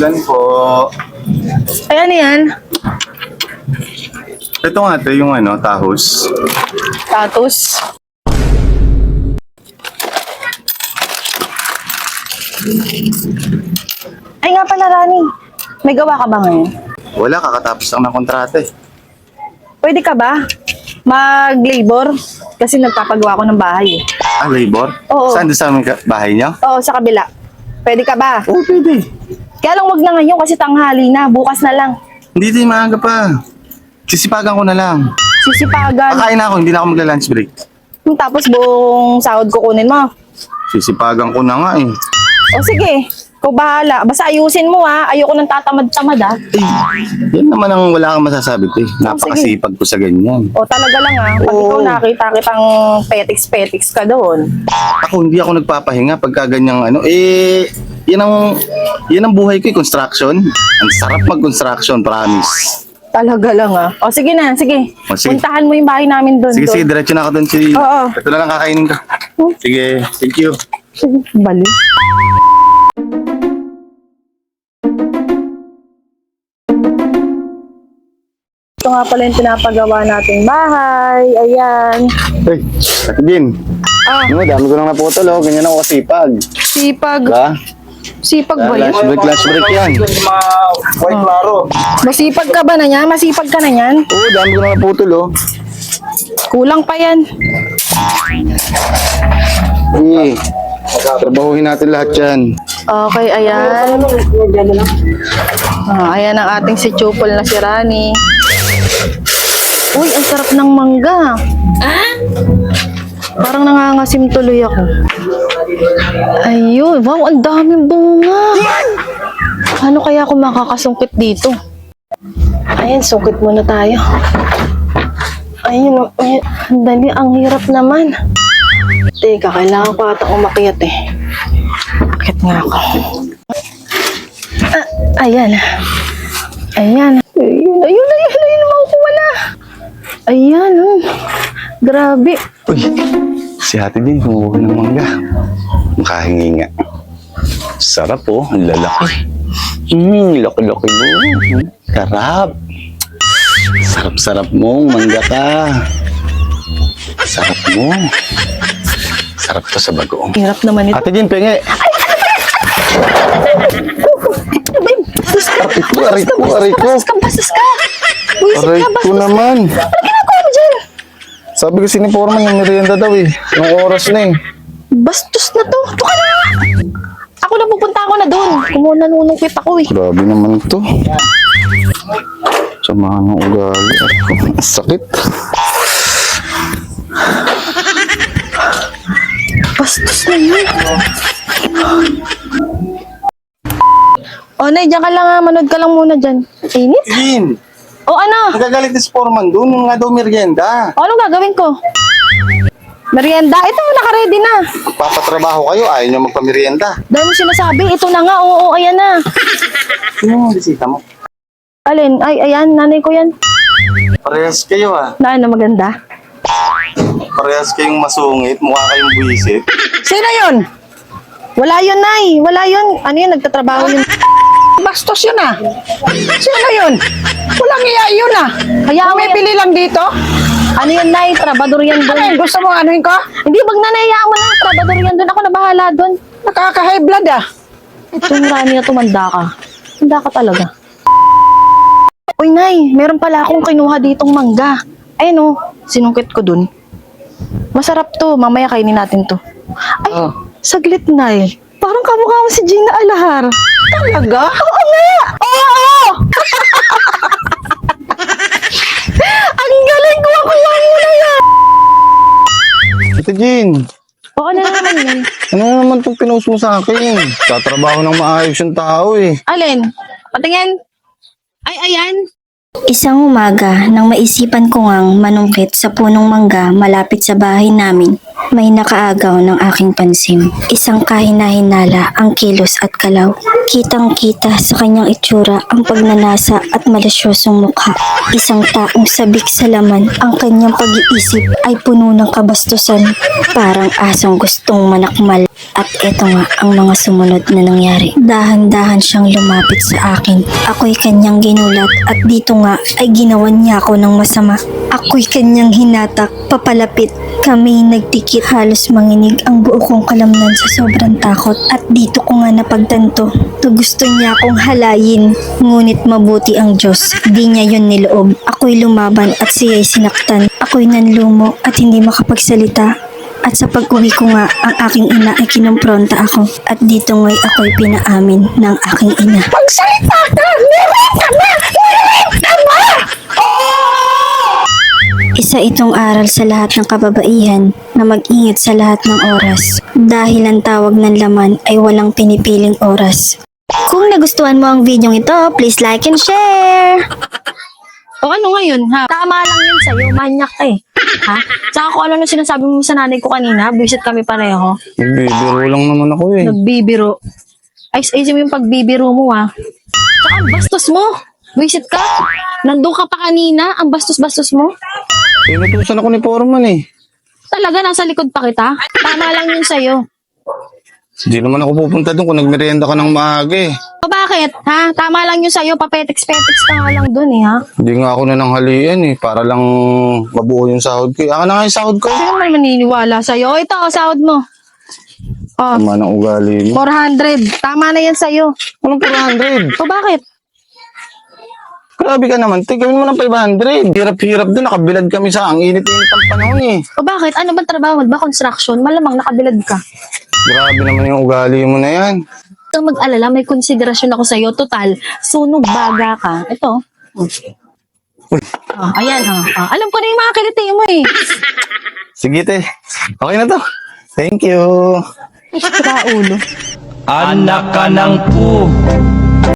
Ulan po. Ayan yan. Ito nga ate, yung tahos. Tatos. Ay nga pala, Rani. May gawa ka ba ngayon? Wala, kakatapos lang ng kontrata eh. Pwede ka ba mag-labor? Kasi nagpapagawa ko ng bahay eh. Ah, labor? Oo. Saan doon sa aming bahay niyo? Oo, sa kabila. Pwede ka ba? Oo, pwede. Kaya lang wag na ngayon kasi tanghali na. Bukas na lang. Hindi din, maaga pa. Sisipagan ko na lang. Sisipagan. Kakain na ako, hindi na ako magla-lunch break. Tapos buong sahod kukunin mo. Sisipagan ko na nga eh. O sige, ikaw bahala. Basta ayusin mo ha. Ayoko nang tatamad-tamad ha. Yan naman ang wala kang masasabi eh. Napakasipag ko sa ganyan. O talaga lang ha. Pag ikaw nakita kitang petiks-petiks ka doon. Ako, hindi ako nagpapahinga pagka ganyang yan ang buhay ko eh, construction. Ang sarap mag-construction, promise. Talaga lang ha. O sige na, sige. O, sige. Puntahan mo yung bahay namin doon. Sige, sige, diretso na ako doon. Oo. Ito na lang kakainin ko. Sige, thank you. Sige, bali. Ito nga pala yung pinapagawa nating bahay. Ayan. Hey, Ate Jean. Ah, Ano, dami ko nang naputol oh. Ganyan ako kasipag. sipag. Diba? Sipag ba yan? Lunch break yan. White Maro. Masipag ka ba na yan? Masipag ka na yan? Oo, dami ko nang naputol oh. Kulang pa yan. Eh, trabahuhin natin lahat yan. Okay, ayan. Ayan ang ating si Chupol na si Rani. Uy, ang sarap ng mangga. Parang nangangasim tuloy ako. Ayun, wow, ang daming bunga. Ano kaya ako makakasungkit dito? Ayan, sungkit muna tayo. Ayun, ang dali, ang hirap naman. Teka, kailangan ko ata umakyat eh. Umakyat nga ako. Ayan. Ayan. Ayun, makukuha na. Ayan, grabe. Uy, si Ate Jean, kumuha ng mangga. Makahingi nga. Sarap oh, ang lalaki. Laki-laki mo. Sarap. Sarap-sarap mo, mangga ka. Sarap mo. Sarap to sa bagoong. Hirap naman ito. Ate Jean, penge. Aray ko. Bastos ka. Buisit Aray ka, ko bastos ka. naman. Ano ginagawa mo dyan? Sabi ko siniporma yung merienda daw eh. Yung oras na eh. Bastos na to. Ito ka na. Ako na pupunta ako na doon. Kumuha nanunungkit ako eh. Grabe naman to. Samahan ng ugali. Ang sakit. Bastos na yun. O, Nay, dyan ka lang ha. Manood ka lang muna dyan. Init? Jean! O, ano? Nagagalit si Foreman doon. Yung nga daw merienda. O, anong gagawin ko? Merienda? Ito, naka-ready na. Papatrabaho kayo. Ayaw nyo magpamerienda. Dahil mo sinasabi, ito na nga. Oo, ayan na. Sino yung bisita mo? Alin? Ay, ayan. Nanay ko yan. Parehas kayo ah. Na ano, maganda? Parehas kayong masungit. Mukha kayong buwisit. Sino yun? Wala yun, Nay. Wala yun. Ano yun? Nagtatrabaho yun. Bastos yun ah. Sino yun? Walang iya yun ah. Kaya may Pumipili lang dito. Ano yun, Nay? Trabador yan Ano doon. yun? Gusto mo anuhin ko? Hindi, wag na nayaan mo na. Trabador yan doon. Ako na bahala doon. Nakaka-high blood ah. Itong Rani na tumanda ka. Tanda ka talaga. Uy, Nay. Meron pala akong kinuha ditong mangga. Ayun, sinungkit ko doon. Masarap to. Mamaya kainin natin to. Ay, saglit, Nay. Parang kamukha mo si Gina Alahar. Talaga? Oo nga! Oo! Ang galing ko! Kuha mo na yan! Ate Jean, O, ano na naman yan? ano naman itong pinost mo sa akin? Tatrabaho ng maayos yung tao eh. Alin? Patingin? Ay, ayan. Isang umaga nang maisipan ko ngang manungkit sa punong mangga malapit sa bahay namin, May nakaagaw ng aking pansin. Isang kahina-hinala ang kilos at galaw. Kitang-kita sa kanyang itsura ang pagnanasa at malasyosong mukha. Isang taong sabik sa laman, ang kanyang pag-iisip ay puno ng kabastusan. Parang asong gustong manakmal. At eto nga ang mga sumunod na nangyari. Dahan-dahan siyang lumapit sa akin. Ako'y kanyang ginulat at dito nga ay ginawan niya ako ng masama. Ako'y kanyang hinatak, papalapit. Kami nagtikit, halos manginig ang buo kong kalamnan sa sobrang takot. At dito ko nga napagtanto, to gusto niya akong halayin. Ngunit mabuti ang Diyos, di niya yun niloob. Ako'y lumaban at siya'y sinaktan. Ako'y nanlumo at hindi makapagsalita. At sa pag-uwi ko nga, ang aking ina ay kinumpronta ako. At dito nga'y ako'y pinaamin ng aking ina. Magsalita ka! Niwit ka na! Niwit ka na! Isa itong aral sa lahat ng kababaihan na mag-ingat sa lahat ng oras. Dahil ang tawag ng laman ay walang pinipiling oras. Kung nagustuhan mo ang video ito, please like and share! O ano ngayon, ha? Tama lang yun sa'yo, manyak ka eh. Ha? Tsaka kung ano nung sinasabi mo sa nanay ko kanina, visit kami pareho. Nagbibiro lang naman ako eh. Nagbibiro. Ayos-ayos mo yung pagbibiro mo, ha? Tsaka ang bastos mo. Visit ka. Nandun ka pa kanina, ang bastos-bastos mo. Pinutusan ako ni Foreman eh. Talaga, nasa likod pa kita. Tama lang yun sa'yo. Hindi naman ako pupunta doon kung nagmerienda ka ng maaga eh. O bakit, ha? Tama lang yun sa'yo, papetex-petex ka nga lang dun eh, ha? Hindi nga ako nananghalian eh. Para lang mabuo yung sahod ko. Aka na nga yung sahod ko. Sino naman maniniwala sa'yo? O ito, o, sahod mo. O, Tama ng ugali mo. 400. Tama na yan sa'yo. Anong 400? O bakit? Grabe ka naman. Gawin mo ng 500. Hirap-hirap doon. Nakabilad kami sa ang init-init ang panahon eh. O bakit? Ano ba trabaho mo? Ba construction? Malamang nakabilad ka. Grabe naman yung ugali mo na yan. Huwag mag-alala, may konsiderasyon ako sa'yo. Total, sunog baga ka. Ito. Oh, ayan, oh. Alam ko na yung mga kiliti mo eh. Sige te. Okay na to. Thank you. Sira ulo. Anak ka ng pu.